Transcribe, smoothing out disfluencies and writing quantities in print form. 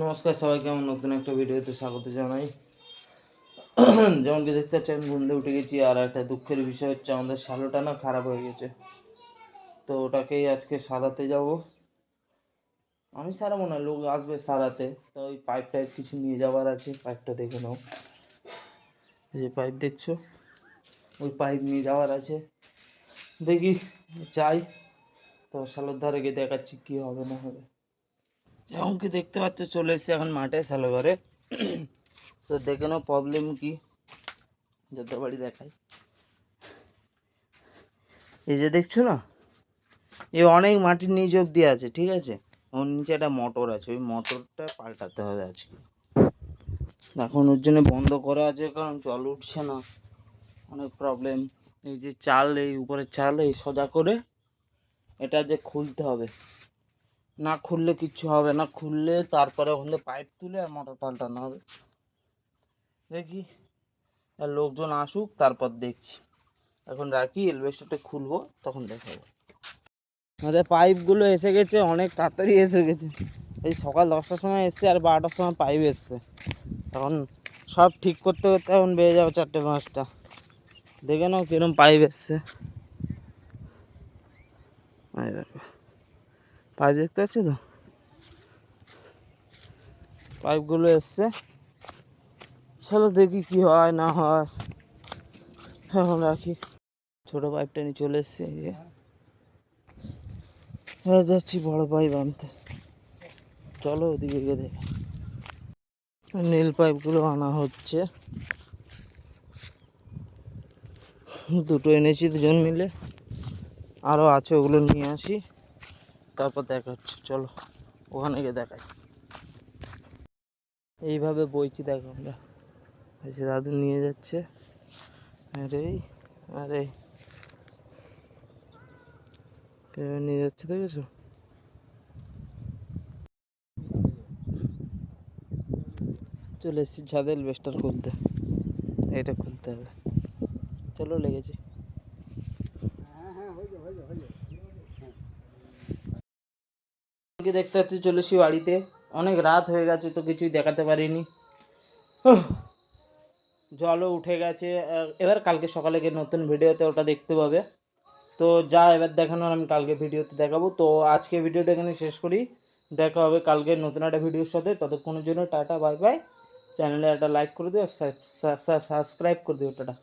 নমস্কার সবাইকে, আমার নতুন একটা ভিডিওতে স্বাগত জানাই। যেমন কি দেখতে পাচ্ছি, আমি ঘুম থেকে উঠে গেছি। আর একটা দুঃখের বিষয় হচ্ছে, আমাদের শ্যালোটা না খারাপ হয়ে গেছে। তো ওটাকেই আজকে সারাতে যাব। আমি সারাবো না, লোক আসবে সারাতে। তো ওই পাইপ টাইপ কিছু নিয়ে যাওয়ার আছে। পাইপটা দেখে নাও, এই যে পাইপ দেখছো, ওই পাইপ নিয়ে যাওয়ার আছে। দেখি যাই, তো শ্যালোর ধারে গিয়ে দেখাচ্ছি কী হবে না হবে। যেমন কি দেখতে পাচ্ছ, চলে এসেছি এখন মাঠে শ্যালো ঘরে। তো দেখে নাও প্রবলেম কি, যেতে বাড়ি দেখাই। এই যে দেখছো না, এই অনেক মাটির নিচ অব্দি আছে, ঠিক আছে। ওর নিচে একটা মোটর আছে, ওই মোটরটা পাল্টাতে হবে আজকে। এখন ওর জন্য বন্ধ করা আছে, কারণ জল উঠছে না, অনেক প্রবলেম। এই যে চাল, এই উপরে চাল এই সোজা করে এটা যে খুলতে হবে, না খুললে কিচ্ছু হবে না। খুললে তারপরে ওখান থেকে পাইপ তুলে আর মোটর পাল্টানো হবে। দেখি আর লোকজন আসুক, তারপর দেখছি। এখন রাখি, এলভেস্টারটা খুলবো, তখন দেখাবো। আমাদের পাইপগুলো এসে গেছে, অনেক তাড়াতাড়ি এসে গেছে। এই সকাল 10টার সময় এসছে, আর 12টার সময় পাইপ এসছে। এখন সব ঠিক করতে করতে এখন বেজে যাবে 4টে-5টা। দেখে নাও কিরম পাইপ এসছে। দেখো পাইপ দেখতে পাচ্ছি তো, পাইপগুলো এসছে। চলো দেখি কি হয় না হয়। এখন রাখি, ছোটো পাইপটা নিয়ে চলে এসছে। যাচ্ছি বড় পাইপ আনতে। চলো ওদিকে গিয়ে দেখি। নীল পাইপগুলো আনা হচ্ছে, দুটো এনেছি দুজন মিলে। আরও আছে, ওগুলো নিয়ে আসি, তারপর দেখা হচ্ছে। চলো ওখানে গিয়ে দেখাই। এইভাবে বইছি, দেখো আমরা। এসে দাদু নিয়ে যাচ্ছে। আরে আরে কেমন নিয়ে যাচ্ছে দেখেছো। চলে এসেছি ছাদে এলবেস্টার খুলতে। এটা খুলতে হবে, চলো লেগেছি। দেখতে পাচ্ছি চলে এসেছি বাড়িতে। অনেক রাত হয়ে গেছে, তো কিছুই দেখাতে পারিনি। জলও উঠে গেছে। এবার কালকে সকালে গিয়ে নতুন ভিডিওতে ওটা দেখতে পাবে। তো যা এবার দেখানোর আমি কালকে ভিডিওতে দেখাবো। তো আজকে ভিডিওটা এখানে শেষ করি, দেখা হবে কালকে নতুন একটা ভিডিওর সাথে। ততক্ষণের জন্য টাটা, বাই বাই। চ্যানেলে একটা লাইক করে দিও, সাবস্ক্রাইব করে দিও। টাটা।